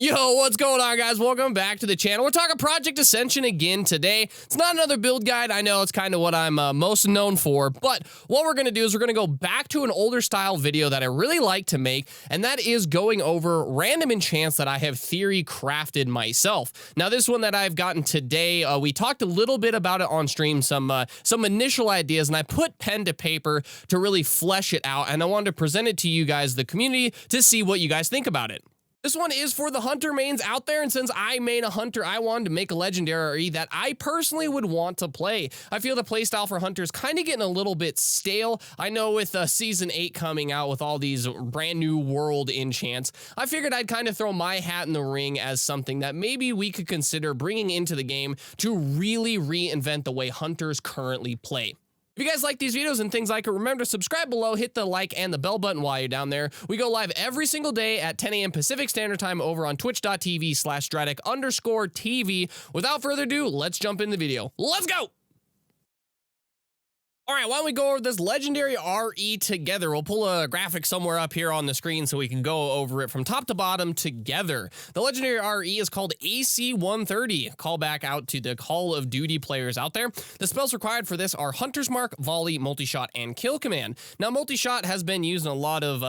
Yo, what's going on, guys? Welcome back to the channel. We're talking Project Ascension again today. It's not another build guide. I know it's kind of what I'm most known for, but what we're going to do is we're going to go back to an older style video that I really like to make, and that is going over random enchants that I have theory crafted myself. Now, this one that I've gotten today, we talked a little bit about it on stream, some initial ideas, and I put pen to paper to really flesh it out, and I wanted to present it to you guys, the community, to see what you guys think about it. This one is for the hunter mains out there, and since I main a hunter, I wanted to make a legendary that I personally would want to play. I feel the playstyle for hunters kind of getting a little bit stale. I know with Season 8 coming out with all these brand new world enchants, I figured I'd kind of throw my hat in the ring as something that maybe we could consider bringing into the game to really reinvent the way hunters currently play. If you guys like these videos and things like it, remember to subscribe below, hit the like and the bell button while you're down there. We go live every single day at 10 a.m. Pacific Standard Time over on twitch.tv/Stratic_TV. Without further ado, let's jump in the video. Let's go! All right, why don't we go over this legendary RE together? We'll pull a graphic somewhere up here on the screen so we can go over it from top to bottom together. The legendary RE is called AC-130. Call back out to the Call of Duty players out there. The spells required for this are Hunter's Mark, Volley, Multi-Shot, and Kill Command. Now, Multi-Shot has been used in a lot of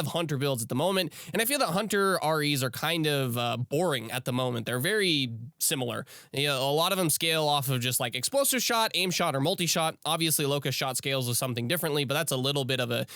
hunter builds at the moment, and I feel that hunter REs are kind of boring at the moment. They're very similar. You know, a lot of them scale off of just like explosive shot, aim shot, or multi-shot. Obviously, locust shot scales with something differently, but that's a little bit of a,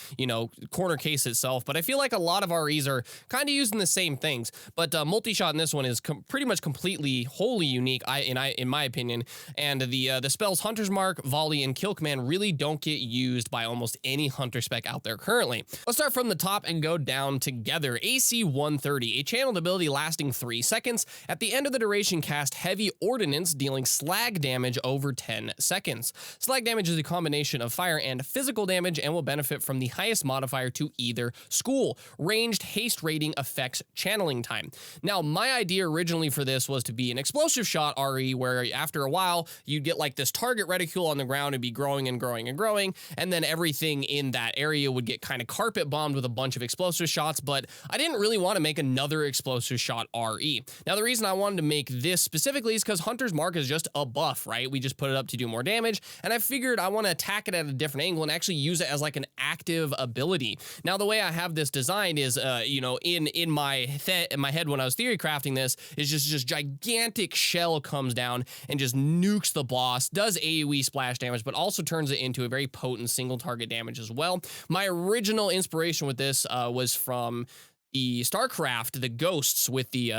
corner case itself. But I feel like a lot of REs are kind of using the same things. But multi-shot in this one is pretty much completely, wholly unique, in my opinion. And the spells Hunter's Mark, Volley, and Kill Command really don't get used by almost any hunter spec out there currently. Let's start from the top and go down together. AC-130, a channeled ability lasting 3 seconds. At the end of the duration, cast Heavy Ordnance, dealing slag damage over 10 seconds. Slag damage is a combination of fire and physical damage and will benefit from the highest modifier to either school. Ranged haste rating affects channeling time. Now, my idea originally for this was to be an explosive shot RE, where after a while you'd get like this target reticule on the ground and be growing and growing and growing, and then everything in that area would get kind of carpet bombed with a bunch of explosive shots. But I didn't really want to make another explosive shot RE. Now, the reason I wanted to make this specifically is because Hunter's Mark is just a buff, right? We just put it up to do more damage, and I figured I want to attack it at a different angle and actually use it as like an active ability. Now, the way I have this designed is, in my head when I was theory crafting this, is just gigantic shell comes down and just nukes the boss, does AoE splash damage, but also turns it into a very potent single target damage as well. My original inspiration with this was from the StarCraft, the ghosts with the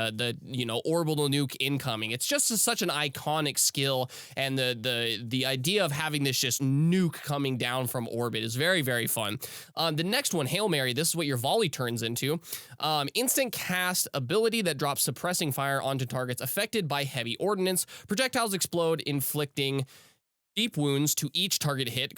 orbital nuke incoming. It's just such an iconic skill, and the idea of having this just nuke coming down from orbit is very, very fun. The next one, Hail Mary, this is what your volley turns into. Instant cast ability that drops suppressing fire onto targets affected by heavy ordnance. Projectiles explode, inflicting deep wounds to each target hit,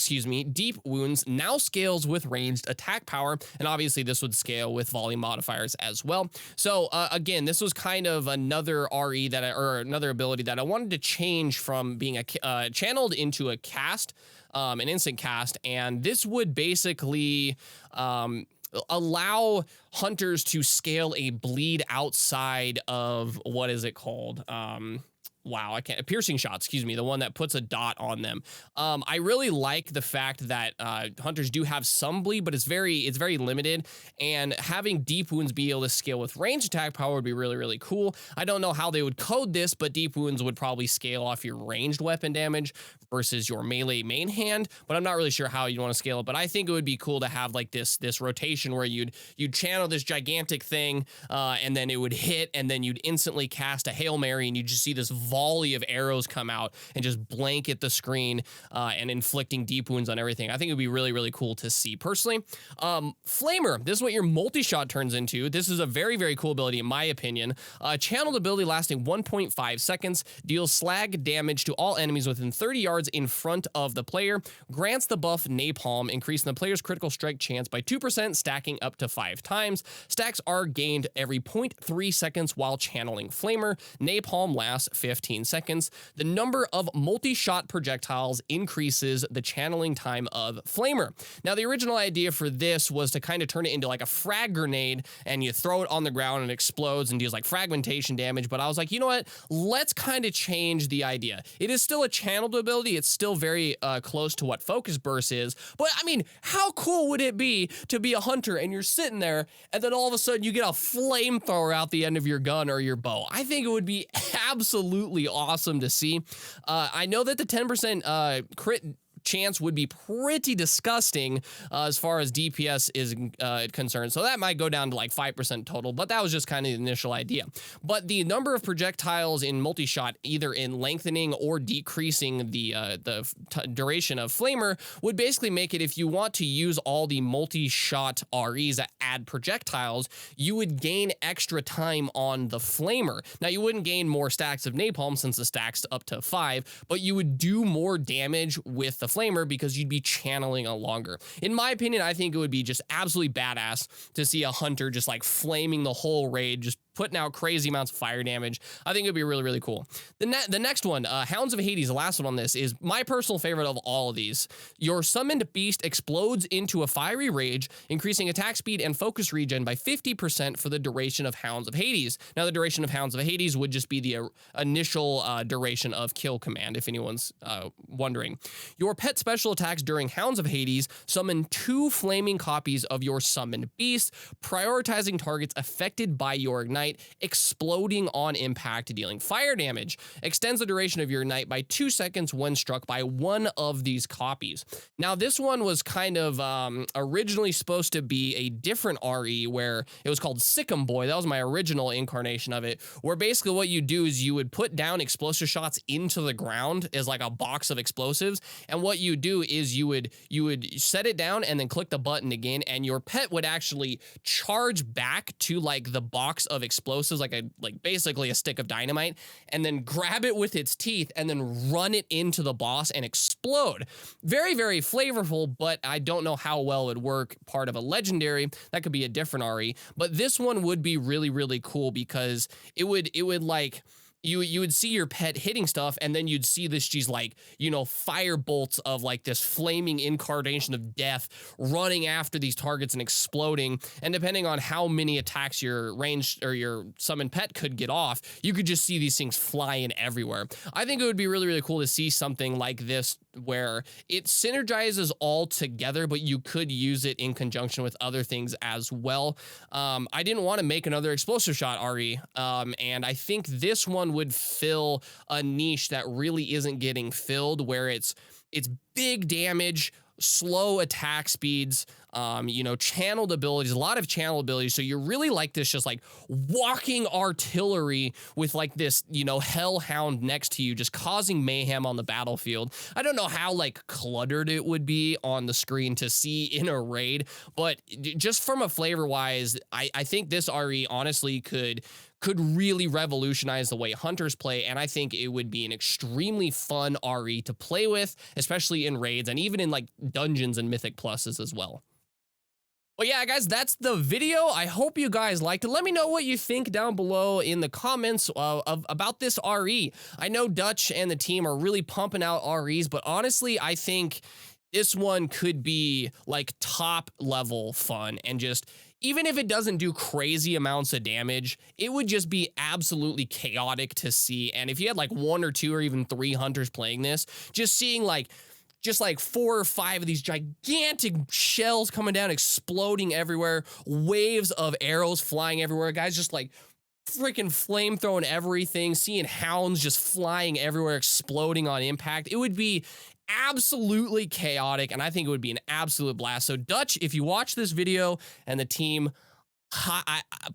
deep wounds now scales with ranged attack power, and obviously this would scale with volley modifiers as well. So again, this was kind of another RE another ability that I wanted to change from being a channeled into a cast, an instant cast, and this would basically allow hunters to scale a bleed outside of, what is it called? Piercing shots, the one that puts a dot on them. I really like the fact that hunters do have some bleed, but it's very limited, and having deep wounds be able to scale with range attack power would be really, really cool. I don't know how they would code this, but deep wounds would probably scale off your ranged weapon damage versus your melee main hand, but I'm not really sure how you'd want to scale it. But I think it would be cool to have like this rotation where you'd channel this gigantic thing, and then it would hit, and then you'd instantly cast a Hail Mary, and you just see this volley of arrows come out and just blanket the screen, and inflicting deep wounds on everything. I think it would be really, really cool to see personally. Flamer, this is what your multi-shot turns into. This is a very, very cool ability in my opinion. Channeled ability lasting 1.5 seconds, deals slag damage to all enemies within 30 yards in front of the player, grants the buff Napalm, increasing the player's critical strike chance by 2%, stacking up to 5 times. Stacks are gained every 0.3 seconds while channeling Flamer. Napalm lasts 15 15 seconds. The number of multi-shot projectiles increases the channeling time of Flamer. Now, the original idea for this was to kind of turn it into like a frag grenade, and you throw it on the ground and it explodes and deals like fragmentation damage. But I was like, you know what? Let's kind of change the idea. It is still a channeled ability. It's still very close to what Focus Burst is. But I mean, how cool would it be to be a hunter and you're sitting there and then all of a sudden you get a flamethrower out the end of your gun or your bow? I think it would be absolutely awesome to see. I know that the 10% crit chance would be pretty disgusting as far as DPS is concerned. So that might go down to like 5% total, but that was just kind of the initial idea. But the number of projectiles in multi-shot, either in lengthening or decreasing the duration of Flamer, would basically make it, if you want to use all the multi-shot REs that add projectiles, you would gain extra time on the Flamer. Now, you wouldn't gain more stacks of napalm since the stack's up to 5, but you would do more damage with the Flamer because you'd be channeling a longer. In my opinion, I think it would be just absolutely badass to see a hunter just like flaming the whole raid, just putting out crazy amounts of fire damage. I think it would be really, really cool. The next one, Hounds of Hades, the last one on this, is my personal favorite of all of these. Your summoned beast explodes into a fiery rage, increasing attack speed and focus regen by 50% for the duration of Hounds of Hades. Now, the duration of Hounds of Hades would just be the initial duration of kill command, if anyone's wondering. Your pet special attacks during Hounds of Hades summon 2 flaming copies of your summoned beast, prioritizing targets affected by your ignite, exploding on impact, dealing fire damage. Extends the duration of your ignite by 2 seconds when struck by one of these copies. Now, this one was kind of originally supposed to be a different RE, where it was called Sick'em Boy. That was my original incarnation of it, where basically what you do is you would put down explosive shots into the ground as like a box of explosives, and what you do is you would set it down and then click the button again, and your pet would actually charge back to like the box of explosives, like basically a stick of dynamite, and then grab it with its teeth and then run it into the boss and explode. Very, very flavorful, but I don't know how well it would work part of a legendary. That could be a different RE, but this one would be really, really cool because it would like, you would see your pet hitting stuff, and then you'd see these like, you know, fire bolts of like this flaming incarnation of death running after these targets and exploding. And depending on how many attacks your ranged or your summoned pet could get off, you could just see these things flying everywhere. I think it would be really, really cool to see something like this where it synergizes all together, but you could use it in conjunction with other things as well. I didn't want to make another explosive shot RE, and I think this one would fill a niche that really isn't getting filled, where it's big damage, slow attack speeds, you know, channeled abilities, a lot of channel abilities. So you're really like this, just like walking artillery with like this, you know, hellhound next to you, just causing mayhem on the battlefield. I don't know how like cluttered it would be on the screen to see in a raid, but just from a flavor wise, I think this RE honestly could really revolutionize the way hunters play, and I think it would be an extremely fun RE to play with, especially in raids and even in like dungeons and mythic pluses as well. But yeah, guys, that's the video. I hope you guys liked it. Let me know what you think down below in the comments about this RE. I know Dutch and the team are really pumping out REs, but honestly, I think this one could be like top level fun, and just, even if it doesn't do crazy amounts of damage, it would just be absolutely chaotic to see. And if you had like 1 or 2 or even 3 hunters playing this, just seeing like 4 or 5 of these gigantic shells coming down, exploding everywhere, waves of arrows flying everywhere, guys just like freaking flame throwing everything, seeing hounds just flying everywhere, exploding on impact. It would be absolutely chaotic, and I think it would be an absolute blast. So Dutch, if you watch this video and the team,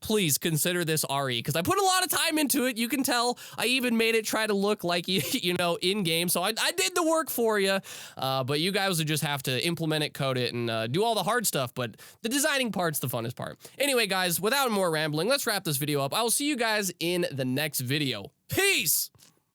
please consider this RE, because I put a lot of time into it. You can tell I even made it try to look like, you know, in game. So I did the work for you, but you guys would just have to implement it, code it, and do all the hard stuff. But the designing part's the funnest part. Anyway, guys, without more rambling, let's wrap this video up. I will see you guys in the next video. Peace!